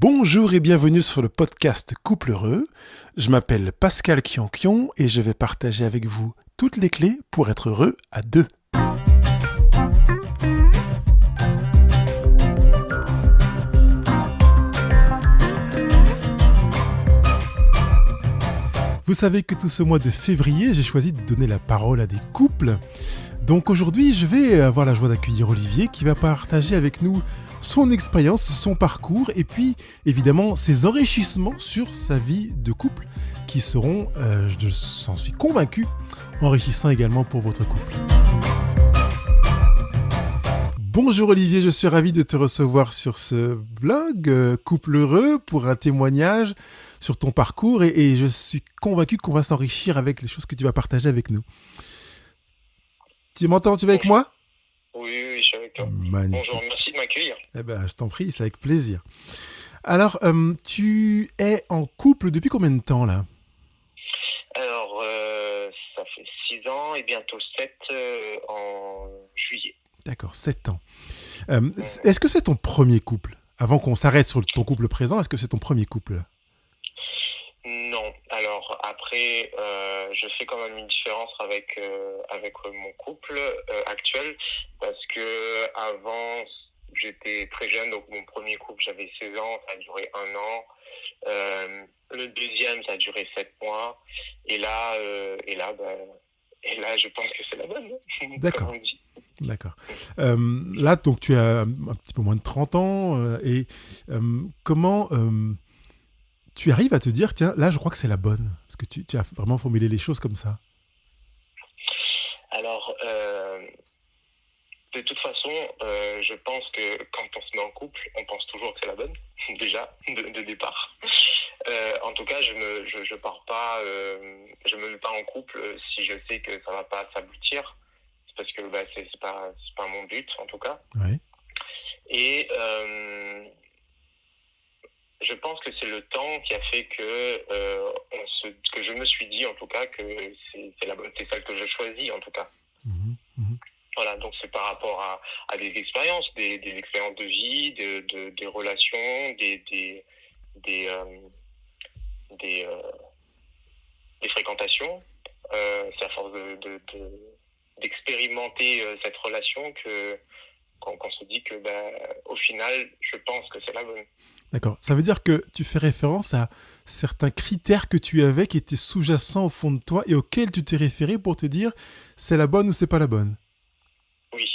Bonjour et bienvenue sur le podcast Couple Heureux. Je m'appelle Pascal Kionkion et je vais partager avec vous toutes les clés pour être heureux à deux. Vous savez que tout ce mois de février, j'ai choisi de donner la parole à des couples. Donc aujourd'hui, je vais avoir la joie d'accueillir Olivier qui va partager avec nous son expérience, son parcours et puis évidemment ses enrichissements sur sa vie de couple qui seront, je s'en suis convaincu, enrichissants également pour votre couple. Bonjour Olivier, je suis ravi de te recevoir sur ce vlog Couple Heureux pour un témoignage sur ton parcours et je suis convaincu qu'on va s'enrichir avec les choses que tu vas partager avec nous. Tu m'entends, tu vas avec moi ? Oui, je suis avec toi. Magnifique. Bonjour, merci de m'accueillir. Eh ben, je t'en prie, c'est avec plaisir. Alors, tu es en couple depuis combien de temps là ? Alors, ça fait 6 ans et bientôt 7 en juillet. D'accord, 7 ans. Est-ce que c'est ton premier couple ? Avant qu'on s'arrête sur ton couple présent, est-ce que c'est ton premier couple là ? Non, alors après, je fais quand même une différence avec mon couple actuel parce que avant j'étais très jeune, donc mon premier couple j'avais 16 ans, ça a duré 1 an. Le deuxième ça a duré 7 mois et là je pense que c'est la bonne. D'accord. Comme on dit. D'accord. Là, donc tu as un petit peu moins de 30 ans et comment tu arrives à te dire, tiens, là je crois que c'est la bonne ? Parce que tu as vraiment formulé les choses comme ça. Alors, de toute façon, je pense que quand on se met en couple, on pense toujours que c'est la bonne, déjà, de départ. En tout cas, je me mets pas en couple si je sais que ça va pas s'aboutir, parce que c'est pas mon but, en tout cas. Ouais. Et je pense que c'est le temps qui a fait que je me suis dit, en tout cas, que c'est la bonne, c'est celle que je choisis, en tout cas. Mmh, mmh. Voilà, donc c'est par rapport à des expériences, des expériences de vie, des relations, des fréquentations. C'est à force d'expérimenter cette relation qu'on se dit que au final, je pense que c'est la bonne. D'accord. Ça veut dire que tu fais référence à certains critères que tu avais qui étaient sous-jacents au fond de toi et auxquels tu t'es référé pour te dire c'est la bonne ou c'est pas la bonne. Oui.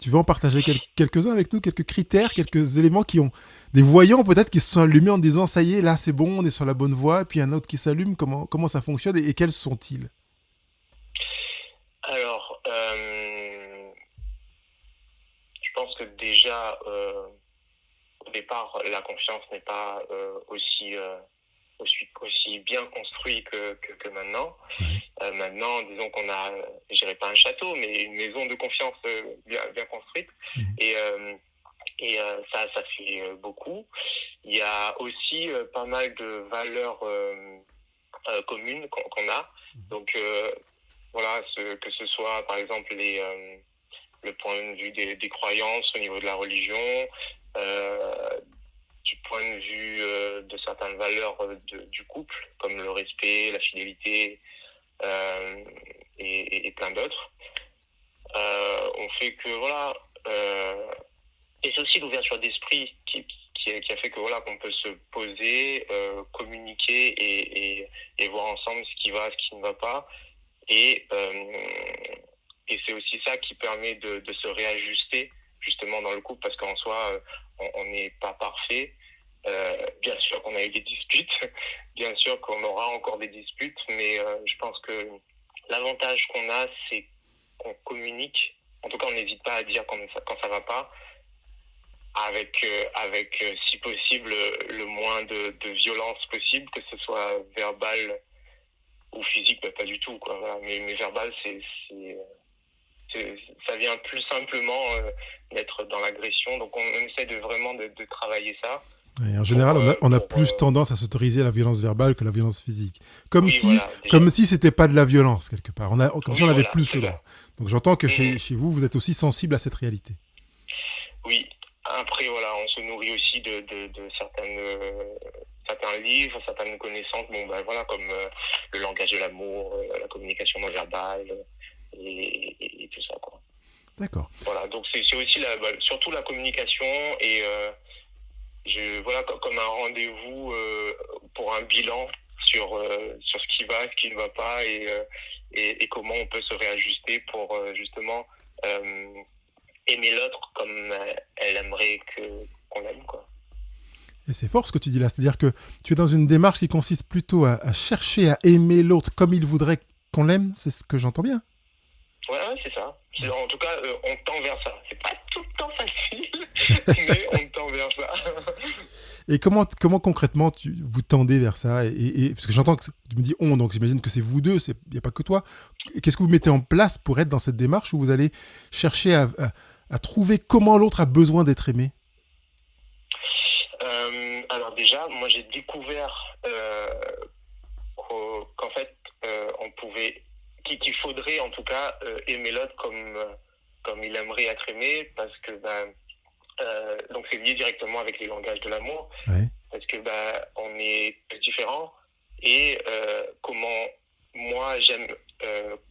Tu veux en partager quelques-uns avec nous, quelques critères, quelques éléments qui ont des voyants peut-être qui se sont allumés en disant ça y est, là c'est bon, on est sur la bonne voie, et puis un autre qui s'allume, comment ça fonctionne et quels sont-ils ? Alors, je pense que déjà, au départ, la confiance n'est pas aussi bien construite que maintenant. Maintenant, disons qu'on a, je dirais pas un château, mais une maison de confiance bien construite. Et ça fait beaucoup. Il y a aussi pas mal de valeurs communes qu'on a. Donc, voilà, que ce soit, par exemple, le point de vue des croyances au niveau de la religion, du point de vue de certaines valeurs du couple, comme le respect, la fidélité et plein d'autres. On fait que, voilà, et c'est aussi l'ouverture d'esprit qui a fait que, voilà, qu'on peut se poser, communiquer et voir ensemble ce qui va, ce qui ne va pas. Et c'est aussi ça qui permet de se réajuster justement dans le couple, parce qu'en soi, on n'est pas parfait. Bien sûr qu'on a eu des disputes, bien sûr qu'on aura encore des disputes, mais je pense que l'avantage qu'on a, c'est qu'on communique. En tout cas, on n'hésite pas à dire quand ça va pas, avec si possible le moins de violence possible, que ce soit verbal ou physique, pas du tout, quoi. Voilà. Mais verbal, ça vient plus simplement d'être dans l'agression. Donc on essaie vraiment de travailler ça. Et en général, on a plus tendance à s'autoriser la violence verbale que la violence physique. Comme si c'était pas de la violence, quelque part. Si on avait plus le droit. Donc j'entends que chez vous, vous êtes aussi sensible à cette réalité. Oui. après, voilà, on se nourrit aussi de certains livres, certaines connaissances, bon, ben, voilà, comme le langage de l'amour, la communication non verbale et tout ça, quoi. D'accord. Voilà, donc c'est aussi surtout la communication et voilà, comme un rendez-vous pour un bilan sur ce qui va, ce qui ne va pas et comment on peut se réajuster pour justement aimer l'autre comme elle aimerait qu'on l'aime, quoi. Et c'est fort ce que tu dis là, c'est-à-dire que tu es dans une démarche qui consiste plutôt à chercher à aimer l'autre comme il voudrait qu'on l'aime, c'est ce que j'entends bien. Ouais, c'est ça. En tout cas, on tend vers ça. C'est pas tout le temps facile, mais on tend vers ça. Et comment concrètement vous tendez vers ça et parce que j'entends que tu me dis on, donc j'imagine que c'est vous deux, il n'y a pas que toi. Qu'est-ce que vous mettez en place pour être dans cette démarche où vous allez chercher à trouver comment l'autre a besoin d'être aimé? Alors déjà, moi j'ai découvert qu'en fait, on pouvait, qu'il faudrait en tout cas aimer l'autre comme il aimerait être aimé, parce que donc c'est lié directement avec les langages de l'amour, ouais. Parce que on est différents et comment moi j'aime,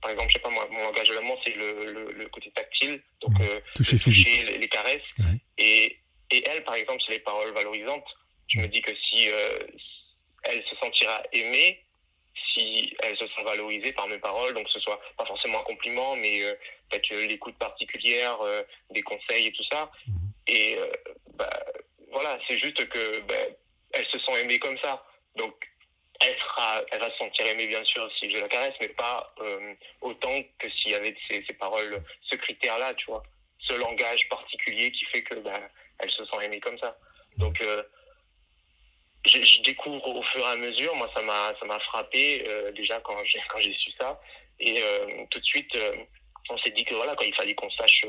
par exemple, je sais pas moi, mon langage de l'amour c'est le côté tactile, donc toucher les caresses, ouais. et elle par exemple c'est les paroles valorisantes. Je me dis que si elle se sentira aimée, si elle se sent valorisée par mes paroles, donc que ce soit pas forcément un compliment, mais peut-être l'écoute particulière, des conseils et tout ça. Et voilà, c'est juste que elles se sont aimées comme ça. Donc elle va se sentir aimée bien sûr si je la caresse, mais pas autant que s'il y avait ces paroles, ce critère-là, tu vois, ce langage particulier qui fait que elles se sont aimées comme ça. Donc je découvre au fur et à mesure. Moi, ça m'a frappé déjà quand j'ai su ça. Et tout de suite, on s'est dit que voilà, quand il fallait qu'on sache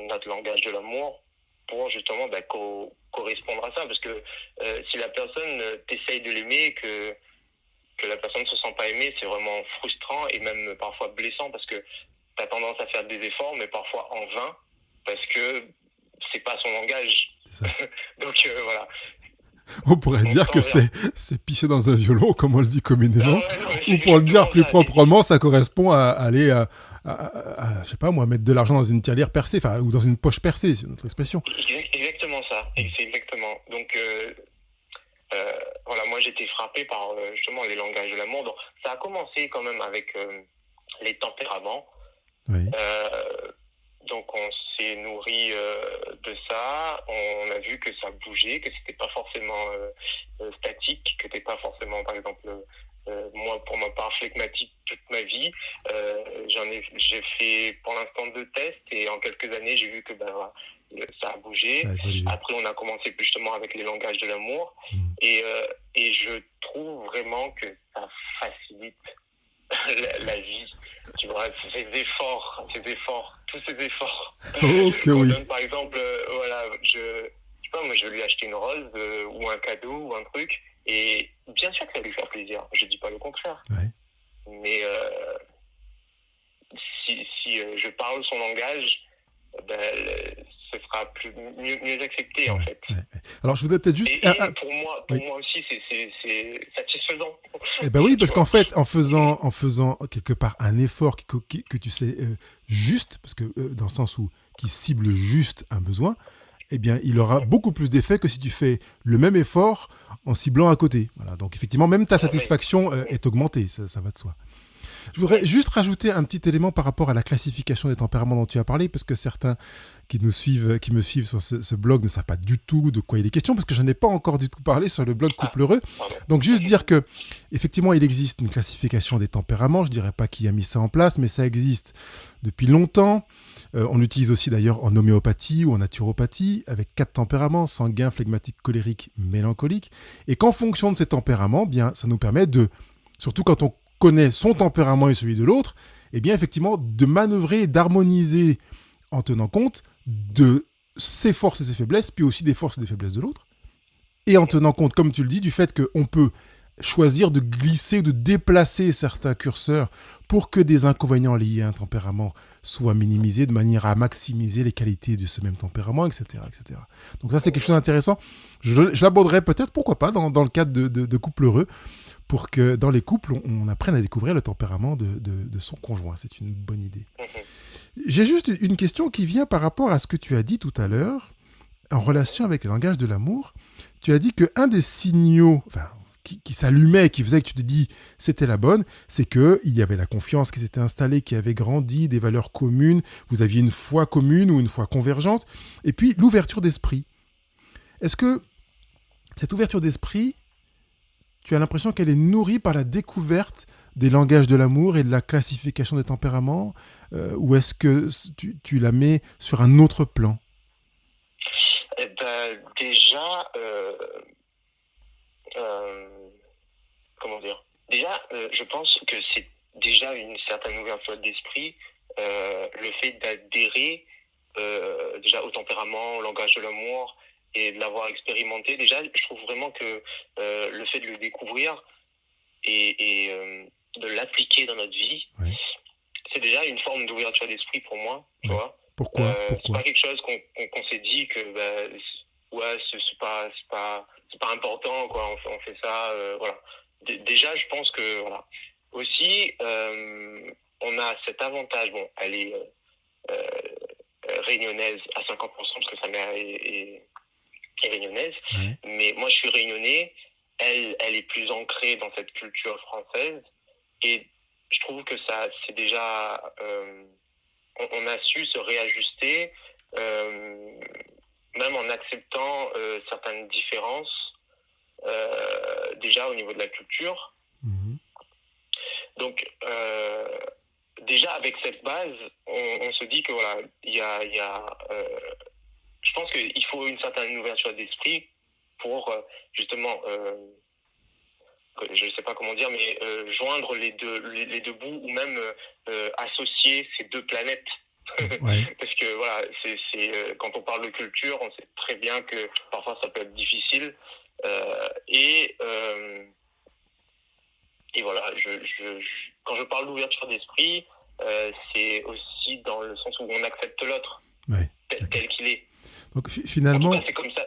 notre langage de l'amour pour justement correspondre à ça. Parce que si la personne t'essaye de l'aimer, que la personne ne se sent pas aimée, c'est vraiment frustrant et même parfois blessant, parce que tu as tendance à faire des efforts, mais parfois en vain, parce que c'est pas son langage. Donc voilà. On pourrait dire que c'est pisser dans un violon, comme on le dit communément, ou pour le dire plus proprement, ça correspond à aller je sais pas moi, mettre de l'argent dans une tirelire percée, ou dans une poche percée, c'est notre expression. Exactement ça, c'est exactement. Donc voilà, moi j'étais frappé par justement les langages de l'amour. Donc ça a commencé quand même avec les tempéraments. Oui. Donc on s'est nourri de ça, on a vu que ça bougeait, que c'était pas forcément statique, que c'était pas forcément, par exemple, moi pour ma part flegmatique toute ma vie. J'ai fait pour l'instant 2 tests et en quelques années j'ai vu que ça a bougé. Après on a commencé plus justement avec les langages de l'amour et je trouve vraiment que ça facilite la vie. Tu vois, tous ces efforts, qu'on donne, par exemple, voilà, je sais pas, moi je vais lui acheter une rose ou un cadeau ou un truc, et bien sûr que ça va lui faire plaisir, je dis pas le contraire. Ouais. Mais si je parle son langage, ce sera mieux accepté, en fait. Ouais. Alors je voudrais peut-être juste... Et pour moi aussi, c'est satisfaisant. Eh ben oui, parce qu'en fait, en faisant quelque part un effort que tu sais juste, parce que dans le sens où qui cible juste un besoin, eh bien, il aura beaucoup plus d'effet que si tu fais le même effort en ciblant à côté. Voilà. Donc effectivement, même ta satisfaction est augmentée, ça va de soi. Je voudrais juste rajouter un petit élément par rapport à la classification des tempéraments dont tu as parlé, parce que certains qui me suivent sur ce blog ne savent pas du tout de quoi il est question, parce que je n'en ai pas encore du tout parlé sur le blog Couple Heureux. Donc juste dire que, effectivement, il existe une classification des tempéraments. Je dirais pas qui a mis ça en place, mais ça existe depuis longtemps. On l'utilise aussi d'ailleurs en homéopathie ou en naturopathie, avec 4 tempéraments: sanguin, phlegmatique, colérique, mélancolique. Et qu'en fonction de ces tempéraments, bien, ça nous permet surtout quand on connaît son tempérament et celui de l'autre, eh bien effectivement de manœuvrer, d'harmoniser en tenant compte de ses forces et ses faiblesses, puis aussi des forces et des faiblesses de l'autre, et en tenant compte, comme tu le dis, du fait qu'on peut choisir de glisser, de déplacer certains curseurs pour que des inconvénients liés à un tempérament soient minimisés de manière à maximiser les qualités de ce même tempérament, etc. etc. Donc ça, c'est quelque chose d'intéressant. Je l'aborderai peut-être, pourquoi pas, dans le cadre de couples heureux, pour que dans les couples, on apprenne à découvrir le tempérament de son conjoint. C'est une bonne idée. J'ai juste une question qui vient par rapport à ce que tu as dit tout à l'heure, en relation avec le langage de l'amour. Tu as dit qu'un des signaux qui s'allumait, qui faisait que tu te dis c'était la bonne, c'est qu'il y avait la confiance qui s'était installée, qui avait grandi, des valeurs communes, vous aviez une foi commune ou une foi convergente, et puis l'ouverture d'esprit. Est-ce que cette ouverture d'esprit, tu as l'impression qu'elle est nourrie par la découverte des langages de l'amour et de la classification des tempéraments, ou est-ce que tu la mets sur un autre plan? Déjà, comment dire? Déjà, je pense que c'est déjà une certaine ouverture d'esprit, le fait d'adhérer déjà au tempérament, au langage de l'amour et de l'avoir expérimenté. Déjà, je trouve vraiment que le fait de le découvrir et de l'appliquer dans notre vie, Oui. c'est déjà une forme d'ouverture d'esprit pour moi, tu Oui. vois. Pourquoi C'est pas quelque chose qu'on s'est dit que ouais, c'est pas important, quoi. On fait ça, voilà. Déjà, je pense que voilà. Aussi, on a cet avantage. Bon, elle est réunionnaise à 50% parce que sa mère est réunionnaise, mais moi je suis réunionnais. Elle est plus ancrée dans cette culture française et je trouve que ça, c'est déjà, on a su se réajuster, même en acceptant certaines différences déjà au niveau de la culture. Donc déjà avec cette base, on se dit que voilà, je pense qu'il faut une certaine ouverture d'esprit pour justement, je ne sais pas comment dire, mais joindre les deux bouts ou même associer ces deux planètes. Parce que voilà, quand on parle de culture, on sait très bien que parfois ça peut être difficile. Et voilà, quand je parle d'ouverture d'esprit, c'est aussi dans le sens où on accepte l'autre tel qu'il est. Donc finalement, en tout cas, c'est comme ça.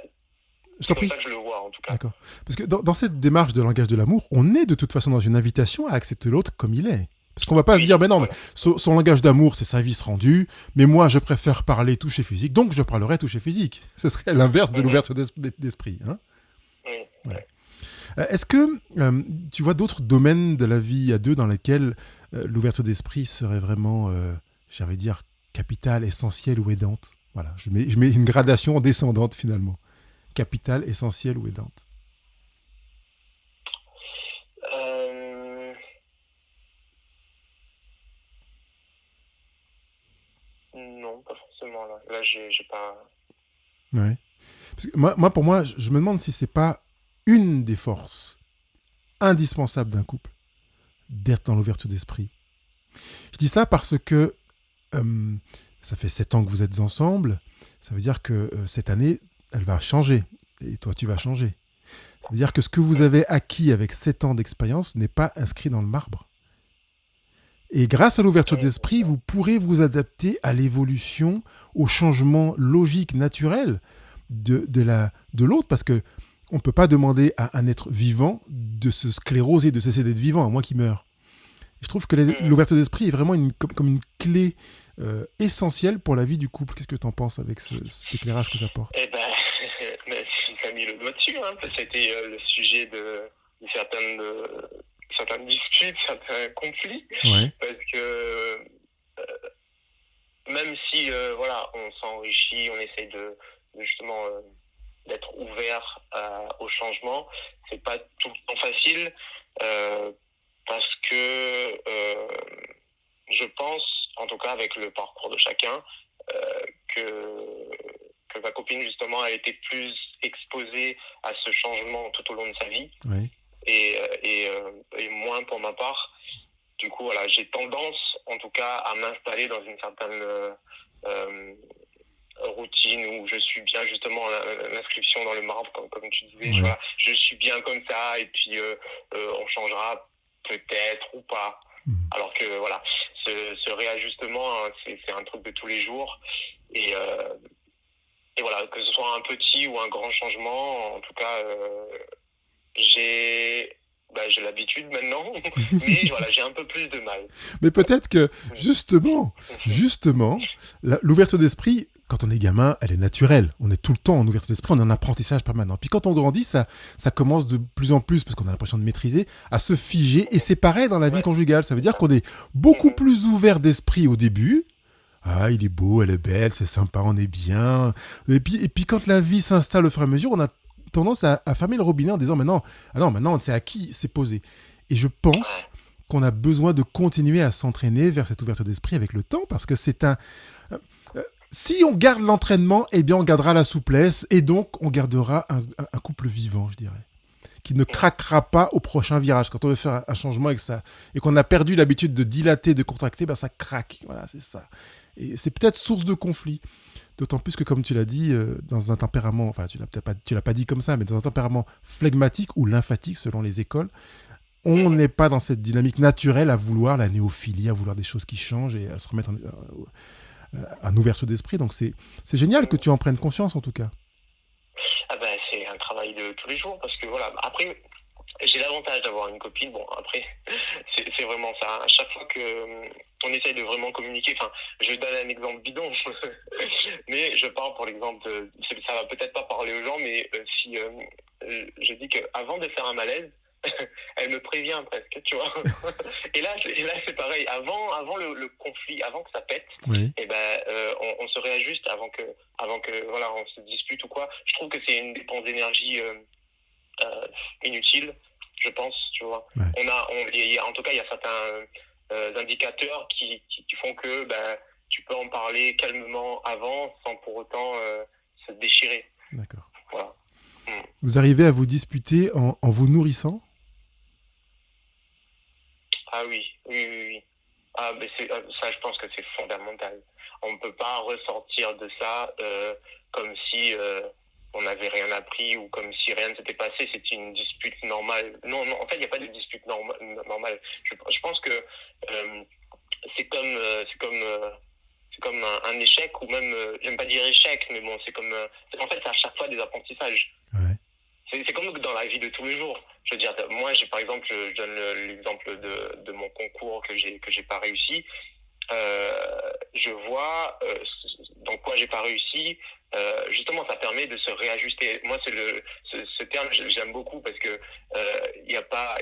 C'est comme ça que je le vois, en tout cas. D'accord. Parce que dans cette démarche de langage de l'amour, on est de toute façon dans une invitation à accepter l'autre comme il est. Parce qu'on va pas se dire, mais non, mais son langage d'amour, c'est service rendu, mais moi, je préfère parler toucher physique, donc je parlerai toucher physique. Ce serait l'inverse de l'ouverture d'esprit. Hein. Ouais. Est-ce que tu vois d'autres domaines de la vie à deux dans lesquels l'ouverture d'esprit serait vraiment, j'allais dire, capitale, essentielle ou aidante? Voilà, je mets une gradation descendante finalement. Capitale, essentielle ou aidante? Non, pas forcément. Là j'ai pas... Ouais. Parce que pour moi, je me demande si c'est pas une des forces indispensables d'un couple d'être dans l'ouverture d'esprit. Je dis ça parce que ça fait 7 ans que vous êtes ensemble. Ça veut dire que cette année, elle va changer. Et toi, tu vas changer. Ça veut dire que ce que vous avez acquis avec 7 ans d'expérience n'est pas inscrit dans le marbre. Et grâce à l'ouverture d'esprit, vous pourrez vous adapter à l'évolution, au changement logique, naturel de l'autre, parce que on ne peut pas demander à un être vivant de se scléroser, de cesser d'être vivant, à moins qu'il meure. Et je trouve que l'ouverture d'esprit est vraiment comme une clé essentielle pour la vie du couple. Qu'est-ce que tu en penses avec cet éclairage que j'apporte? Eh ben, tu as mis le doigt dessus. Hein. C'était le sujet de certaines disputes, certains conflits. Ouais. Parce que même si voilà, on s'enrichit, on essaye de justement d'être ouvert au changement, c'est pas tout le temps facile parce que je pense, en tout cas avec le parcours de chacun, que ma copine justement a été plus exposée à ce changement tout au long de sa vie. Oui. Et moins pour ma part. Du coup, voilà, j'ai tendance, en tout cas, à m'installer dans une certaine routine où je suis bien, justement, l'inscription dans le marbre, comme tu disais, Ouais. voilà, je suis bien comme ça, et puis on changera peut-être ou pas. Mhm. Alors que voilà, ce réajustement, hein, c'est un truc de tous les jours. Et, euh, et voilà, que ce soit un petit ou un grand changement, en tout cas, j'ai j'ai l'habitude maintenant, mais voilà, j'ai un peu plus de mal. Mais peut-être que, Mm. justement, l'ouverture d'esprit, quand on est gamin, elle est naturelle. On est tout le temps en ouverture d'esprit, on est en apprentissage permanent. Puis quand on grandit, ça commence de plus en plus, parce qu'on a l'impression de maîtriser, à se figer. Et c'est pareil dans la vie Ouais, conjugale. Ça veut c'est dire ça. qu'on est beaucoup Mhm. plus ouvert d'esprit au début. Ah, il est beau, elle est belle, c'est sympa, on est bien. Et puis quand la vie s'installe au fur et à mesure, on a tendance à fermer le robinet en disant maintenant, ah non, maintenant c'est acquis, c'est posé. Et je pense Ouais. qu'on a besoin de continuer à s'entraîner vers cette ouverture d'esprit avec le temps parce que c'est un. Si on garde l'entraînement, eh bien on gardera la souplesse et donc on gardera un couple vivant, je dirais, qui ne Mm. craquera pas au prochain virage. Quand on veut faire un changement avec ça et qu'on a perdu l'habitude de dilater, de contracter, ben ça craque. Voilà, c'est ça. Et c'est peut-être source de conflit. D'autant plus que, comme tu l'as dit, dans un tempérament, enfin, tu l'as pas dit comme ça, mais dans un tempérament phlegmatique ou lymphatique, selon les écoles, on Mhm. n'est pas dans cette dynamique naturelle à vouloir la néophilie, à vouloir des choses qui changent et à se remettre en ouverture d'esprit. Donc, c'est génial que Mhm. tu en prennes conscience, en tout cas. Ah ben, c'est un travail de tous les jours, parce que voilà, après, j'ai l'avantage d'avoir une copine. Bon, après, c'est vraiment ça. À chaque fois que on essaye de vraiment communiquer, enfin, je donne un exemple bidon, mais je parle pour l'exemple ça va peut-être pas parler aux gens, mais si je dis qu'avant de faire un malaise, elle me prévient presque, tu vois. Et là, c'est pareil. Avant le conflit, avant que ça pète, Oui, et ben, on se réajuste avant que voilà, on se dispute ou quoi. Je trouve que c'est une dépense d'énergie inutile, je pense, tu vois. ouais. En tout cas, il y a certains indicateurs qui font que tu peux en parler calmement avant sans pour autant se déchirer. D'accord. Voilà. Mm. Vous arrivez à vous disputer en vous nourrissant. Ah oui, oui, oui, oui. Ah, mais ça, je pense que c'est fondamental. On ne peut pas ressortir de ça comme si on n'avait rien appris ou comme si rien ne s'était passé. C'était une dispute normale. Non, non, en fait, il n'y a pas de dispute normale. Je pense que euh, c'est comme un échec, ou même, j'aime pas dire échec, mais bon, en fait, c'est à chaque fois des apprentissages. Ouais. C'est comme dans la vie de tous les jours. Je veux dire, moi, par exemple, je donne l'exemple de mon concours que j'ai pas réussi. Je vois dans quoi j'ai pas réussi. Justement, ça permet de se réajuster. Moi, ce terme, j'aime beaucoup, parce que il y a pas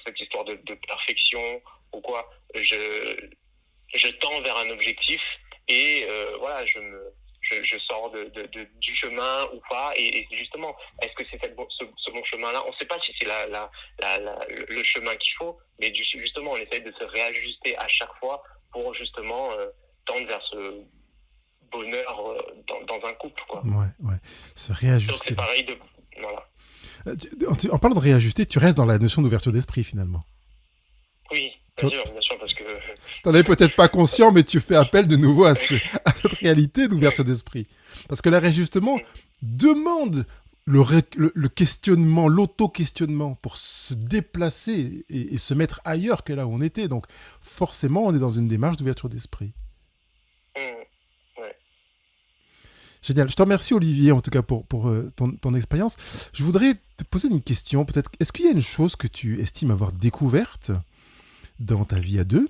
cette histoire de perfection ou quoi. Je tends vers un objectif, et voilà, je sors du chemin ou pas. Et justement, est-ce que c'est ce bon chemin-là? On ne sait pas si c'est le chemin qu'il faut, mais justement, on essaye de se réajuster à chaque fois pour justement tendre vers ce bonheur dans un couple, quoi. Ouais, ouais. Se Donc réajuster. c'est pareil voilà. En parlant de réajuster, tu restes dans la notion d'ouverture d'esprit, finalement. Oui, Tu bien sûr, parce que n'en avais peut-être pas conscient, mais tu fais appel de nouveau à cette réalité d'ouverture d'esprit. Parce que le réajustement demande le questionnement, l'auto-questionnement pour se déplacer et se mettre ailleurs que là où on était. Donc forcément, on est dans une démarche d'ouverture d'esprit. ouais. Génial. Je te remercie, Olivier, en tout cas, pour ton expérience. Je voudrais te poser une question, peut-être. Est-ce qu'il y a une chose que tu estimes avoir découverte dans ta vie à deux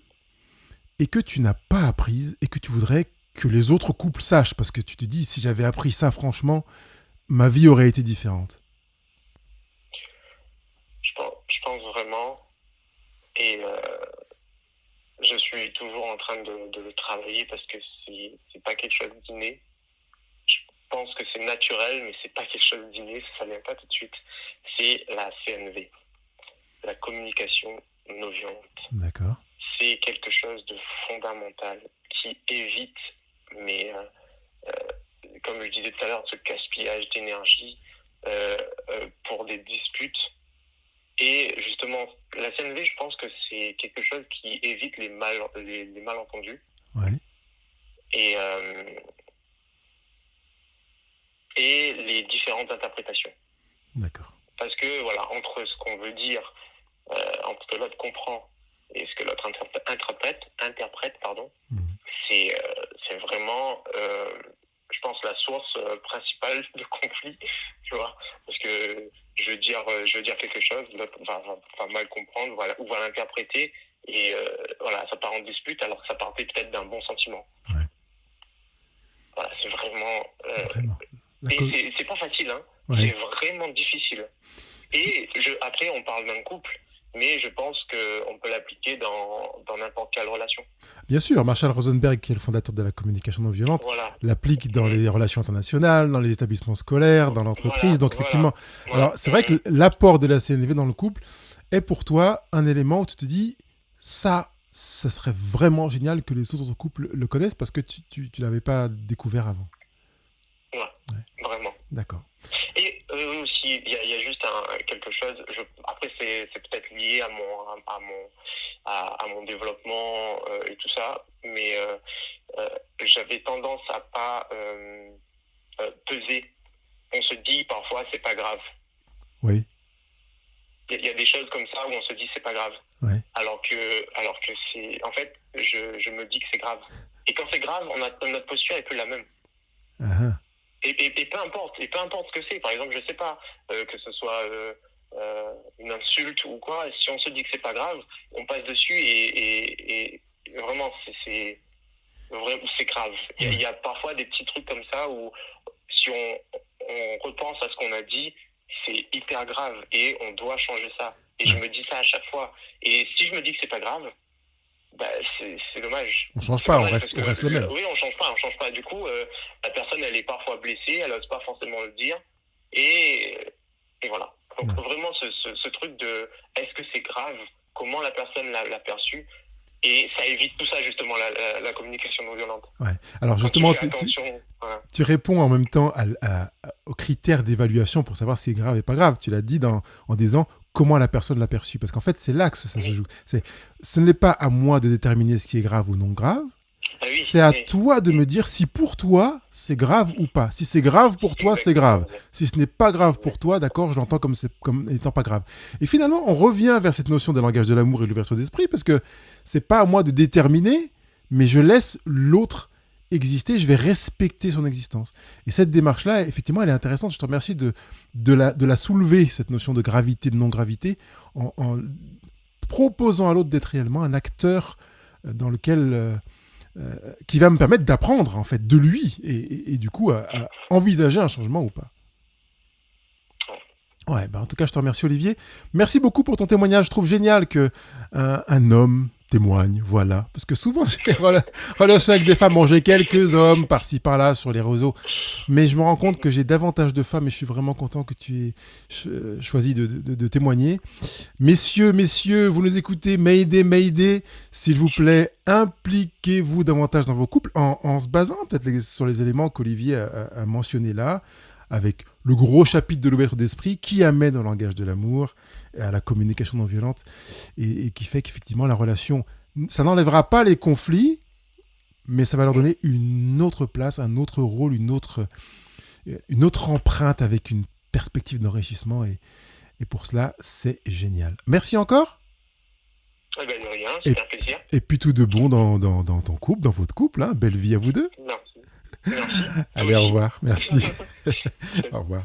et que tu n'as pas apprise et que tu voudrais que les autres couples sachent? Parce que tu te dis, si j'avais appris ça, franchement, ma vie aurait été différente. Je pense vraiment, et je suis toujours en train de le travailler, parce que c'est pas quelque chose d'inné. Je pense que c'est naturel, mais c'est pas quelque chose d'inné, ça vient pas tout de suite. C'est la CNV, la communication non violente. D'accord. C'est quelque chose de fondamental qui évite, mais comme je disais tout à l'heure, ce gaspillage d'énergie pour des disputes. Et justement, la CNV, je pense que c'est quelque chose qui évite les malentendus. Ouais. Et et les différentes interprétations. D'accord. Parce que, voilà, entre ce qu'on veut dire, entre ce que l'autre comprend et ce que l'autre interprète, c'est vraiment, je pense, la source principale de conflit, tu vois. Parce que je veux dire quelque chose, l'autre va mal comprendre, ou va l'interpréter, et voilà, ça part en dispute alors que ça partait peut-être d'un bon sentiment. Ouais. Voilà, c'est vraiment... Vraiment. Et c'est pas facile, hein. Ouais. C'est vraiment difficile. Et après, on parle d'un couple, mais je pense qu'on peut l'appliquer dans n'importe quelle relation. Bien sûr, Marshall Rosenberg, qui est le fondateur de la communication non violente, Voilà. l'applique dans les relations internationales, dans les établissements scolaires, dans l'entreprise. Donc effectivement, alors c'est vrai que l'apport de la CNV dans le couple est pour toi un élément où tu te dis, ça serait vraiment génial que les autres couples le connaissent parce que tu l'avais pas découvert avant. Ouais, vraiment. D'accord. Et aussi, il y a juste quelque chose. Après, c'est peut-être lié à mon développement et tout ça, mais j'avais tendance à pas peser. On se dit parfois c'est pas grave. Oui. Il y a des choses comme ça où on se dit c'est pas grave. Ouais. Alors que c'est, en fait, je me dis que c'est grave. Et quand c'est grave, notre posture est plus la même. Uh-huh. Et peu importe ce que c'est. Par exemple, je sais pas, que ce soit une insulte ou quoi, si on se dit que c'est pas grave, on passe dessus et vraiment c'est grave. Il y a parfois des petits trucs comme ça où si on repense à ce qu'on a dit, c'est hyper grave et on doit changer ça. Et je me dis ça à chaque fois. Et si je me dis que c'est pas grave, bah c'est dommage. On change pas, on reste le même. Oui, on change pas. Du coup, la personne, elle est parfois blessée, elle n'ose pas forcément le dire. Et voilà. Donc vraiment, ce truc de est-ce que c'est grave, comment la personne l'a perçu, et ça évite tout ça, justement, la communication non violente. Ouais. Alors justement, tu réponds en même temps aux critères d'évaluation pour savoir si c'est grave et pas grave. Tu l'as dit en disant comment la personne l'a perçu. Parce qu'en fait, c'est là que ça se joue. Ce n'est pas à moi de déterminer ce qui est grave ou non grave. C'est à toi de me dire si pour toi, c'est grave ou pas. Si c'est grave pour toi, c'est grave. Si ce n'est pas grave pour toi, d'accord, je l'entends comme étant pas grave. Et finalement, on revient vers cette notion de langage de l'amour et de l'ouverture d'esprit, parce que c'est pas à moi de déterminer, mais je laisse l'autre exister, je vais respecter son existence. Et cette démarche-là, effectivement, elle est intéressante. Je te remercie de la soulever, cette notion de gravité, de non-gravité, en proposant à l'autre d'être réellement un acteur dans lequel... qui va me permettre d'apprendre en fait de lui et du coup à envisager un changement ou pas. Ouais, en tout cas je te remercie Olivier. Merci beaucoup pour ton témoignage. Je trouve génial que un homme témoigne, voilà. Parce que souvent j'ai relation avec des femmes, bon j'ai quelques hommes par-ci par-là sur les réseaux, mais je me rends compte que j'ai davantage de femmes et je suis vraiment content que tu aies choisi de témoigner. Messieurs, vous nous écoutez, Mayday, s'il vous plaît, impliquez-vous davantage dans vos couples en se basant peut-être sur les éléments qu'Olivier a mentionnés là, avec le gros chapitre de l'ouverture d'esprit qui amène au langage de l'amour, à la communication non violente et qui fait qu'effectivement la relation, ça n'enlèvera pas les conflits, mais ça va leur donner une autre place, un autre rôle, une autre empreinte avec une perspective d'enrichissement et pour cela, c'est génial. Merci encore. De rien, c'est un plaisir. Et puis tout de bon dans ton couple, dans votre couple. Hein. Belle vie à vous deux. Merci. Allez, au revoir. Merci. Au revoir.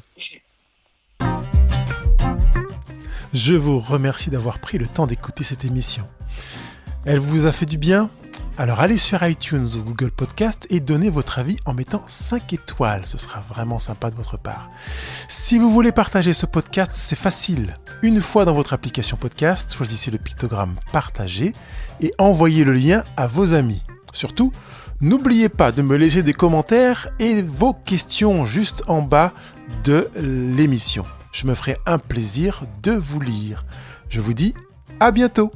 Je vous remercie d'avoir pris le temps d'écouter cette émission. Elle vous a fait du bien ? Alors allez sur iTunes ou Google Podcast et donnez votre avis en mettant 5 étoiles. Ce sera vraiment sympa de votre part. Si vous voulez partager ce podcast, c'est facile. Une fois dans votre application podcast, choisissez le pictogramme partager et envoyez le lien à vos amis. Surtout, n'oubliez pas de me laisser des commentaires et vos questions juste en bas de l'émission. Je me ferai un plaisir de vous lire. Je vous dis à bientôt.